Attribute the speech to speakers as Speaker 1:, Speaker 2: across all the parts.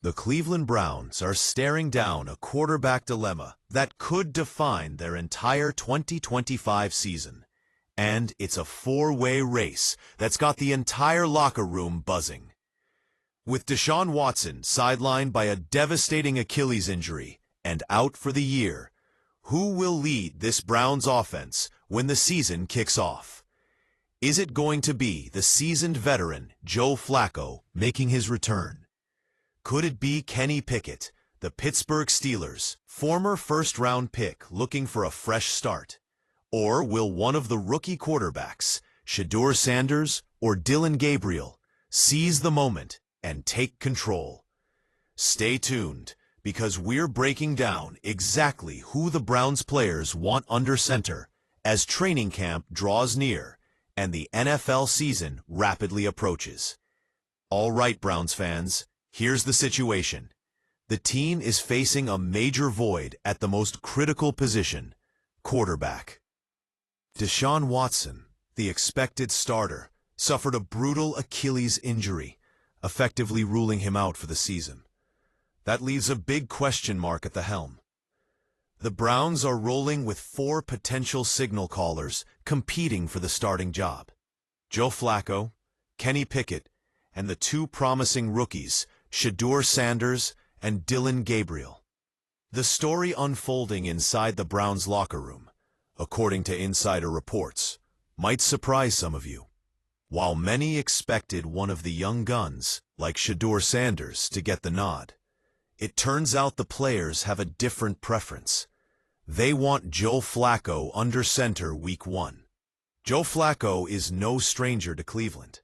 Speaker 1: The Cleveland Browns are staring down a quarterback dilemma that could define their entire 2025 season. And it's a four-way race that's got the entire locker room buzzing. With Deshaun Watson sidelined by a devastating Achilles injury and out for the year, who will lead this Browns offense when the season kicks off? Is it going to be the seasoned veteran Joe Flacco making his return? Could it be Kenny Pickett, the Pittsburgh Steelers' former first-round pick looking for a fresh start? Or will one of the rookie quarterbacks, Shedeur Sanders or Dillon Gabriel, seize the moment and take control? Stay tuned, because we're breaking down exactly who the Browns players want under center as training camp draws near and the NFL season rapidly approaches. All right, Browns fans, here's the situation. The team is facing a major void at the most critical position, quarterback. Deshaun Watson, the expected starter, suffered a brutal Achilles injury, effectively ruling him out for the season. That leaves a big question mark at the helm. The Browns are rolling with four potential signal callers competing for the starting job: Joe Flacco, Kenny Pickett, and the two promising rookies, Shedeur Sanders and Dillon Gabriel. The story unfolding inside the Browns locker room, according to insider reports, might surprise some of you. While many expected one of the young guns, like Shedeur Sanders, to get the nod, it turns out the players have a different preference. They want Joe Flacco under center Week 1. Joe Flacco is no stranger to Cleveland.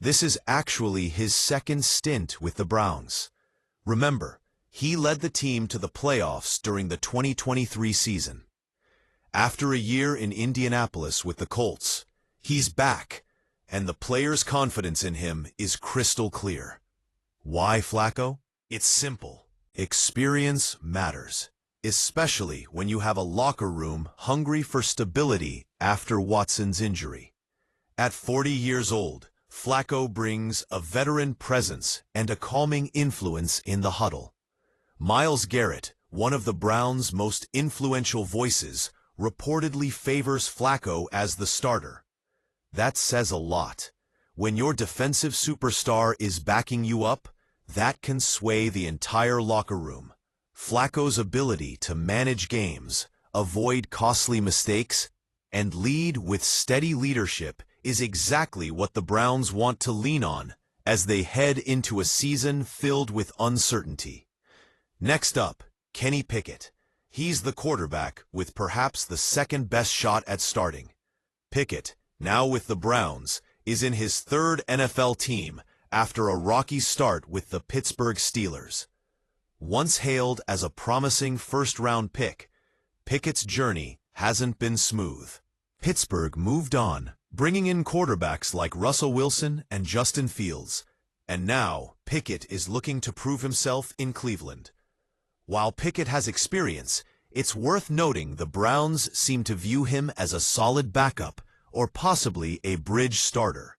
Speaker 1: This is actually his second stint with the Browns. Remember, he led the team to the playoffs during the 2023 season. After a year in Indianapolis with the Colts, he's back, and the players' confidence in him is crystal clear. Why Flacco? It's simple. Experience matters, especially when you have a locker room hungry for stability after Watson's injury. At 40 years old, Flacco brings a veteran presence and a calming influence in the huddle. Myles Garrett, one of the Browns' most influential voices, reportedly favors Flacco as the starter. That says a lot. When your defensive superstar is backing you up, that can sway the entire locker room. Flacco's ability to manage games, avoid costly mistakes, and lead with steady leadership is exactly what the Browns want to lean on as they head into a season filled with uncertainty. Next up, Kenny Pickett. He's the quarterback with perhaps the second best shot at starting. Pickett, now with the Browns, is in his third NFL team after a rocky start with the Pittsburgh Steelers. Once hailed as a promising first-round pick, Pickett's journey hasn't been smooth. Pittsburgh moved on, bringing in quarterbacks like Russell Wilson and Justin Fields, and now Pickett is looking to prove himself in Cleveland. While Pickett has experience, it's worth noting the Browns seem to view him as a solid backup or possibly a bridge starter.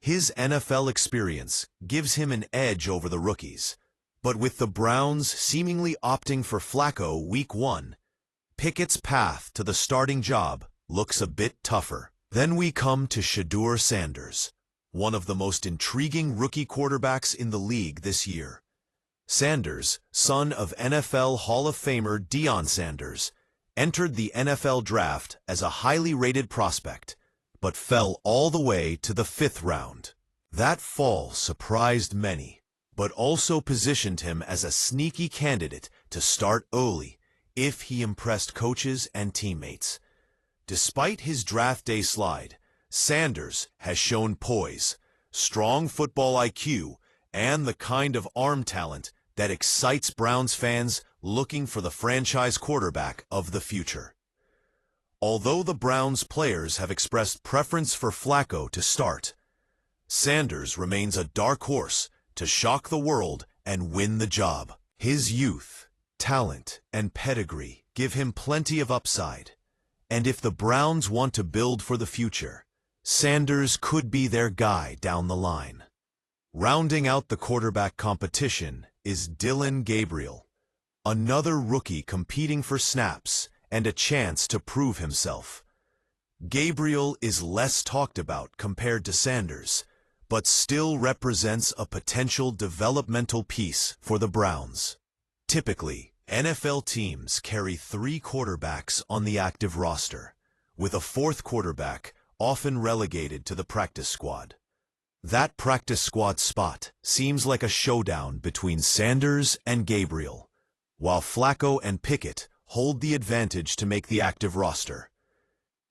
Speaker 1: His NFL experience gives him an edge over the rookies, but with the Browns seemingly opting for Flacco Week 1, Pickett's path to the starting job looks a bit tougher. Then we come to Shedeur Sanders, one of the most intriguing rookie quarterbacks in the league this year. Sanders, son of NFL Hall of Famer Deion Sanders, entered the NFL draft as a highly rated prospect, but fell all the way to the 5th round. That fall surprised many, but also positioned him as a sneaky candidate to start early if he impressed coaches and teammates. Despite his draft day slide, Sanders has shown poise, strong football IQ, and the kind of arm talent that excites Browns fans looking for the franchise quarterback of the future. Although the Browns players have expressed preference for Flacco to start, Sanders remains a dark horse to shock the world and win the job. His youth, talent, and pedigree give him plenty of upside, and if the Browns want to build for the future, Sanders could be their guy down the line. Rounding out the quarterback competition is Dillon Gabriel, another rookie competing for snaps and a chance to prove himself. Gabriel is less talked about compared to Sanders, but still represents a potential developmental piece for the Browns. Typically, NFL teams carry 3 quarterbacks on the active roster, with a 4th quarterback often relegated to the practice squad. That practice squad spot seems like a showdown between Sanders and Gabriel, while Flacco and Pickett hold the advantage to make the active roster.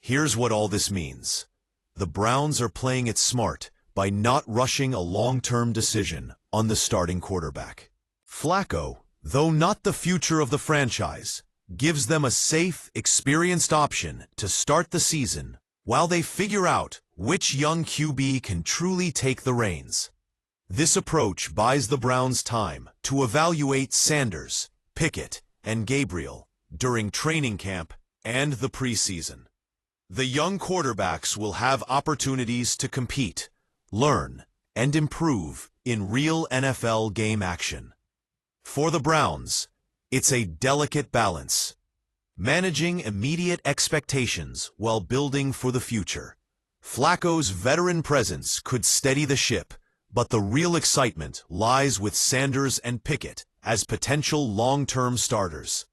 Speaker 1: Here's what all this means. The Browns are playing it smart by not rushing a long-term decision on the starting quarterback. Flacco, though not the future of the franchise, gives them a safe, experienced option to start the season while they figure out which young QB can truly take the reins. This approach buys the Browns time to evaluate Sanders, Pickett, and Gabriel during training camp and the preseason. The young quarterbacks will have opportunities to compete, learn, and improve in real NFL game action. For the Browns, it's a delicate balance, managing immediate expectations while building for the future. Flacco's veteran presence could steady the ship, but the real excitement lies with Sanders and Pickett as potential long-term starters.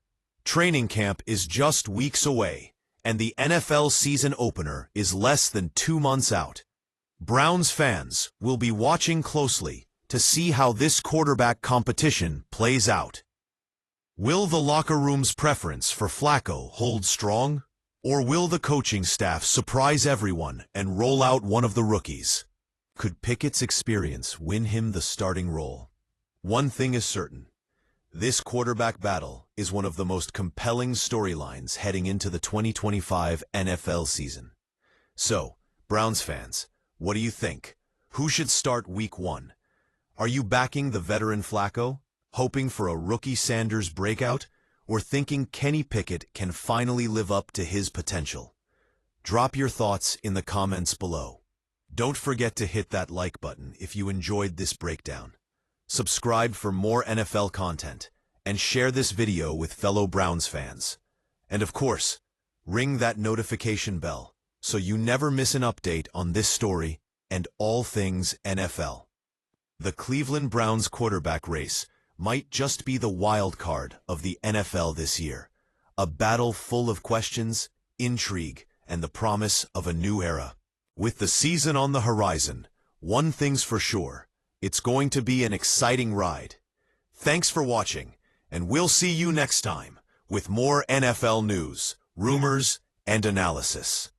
Speaker 1: Training camp is just weeks away, and the NFL season opener is less than 2 months out. Browns fans will be watching closely to see how this quarterback competition plays out. Will the locker room's preference for Flacco hold strong? Or will the coaching staff surprise everyone and roll out one of the rookies? Could Pickett's experience win him the starting role? One thing is certain. This quarterback battle is one of the most compelling storylines heading into the 2025 NFL season. So, Browns fans, what do you think? Who should start Week 1? Are you backing the veteran Flacco, hoping for a rookie Sanders breakout, or thinking Kenny Pickett can finally live up to his potential? Drop your thoughts in the comments below. Don't forget to hit that like button if you enjoyed this breakdown. Subscribe for more NFL content, and share this video with fellow Browns fans. And of course, ring that notification bell so you never miss an update on this story and all things NFL. The Cleveland Browns quarterback race might just be the wild card of the NFL this year, a battle full of questions, intrigue, and the promise of a new era. With the season on the horizon, one thing's for sure, it's going to be an exciting ride. Thanks for watching, and we'll see you next time with more NFL news, rumors, and analysis.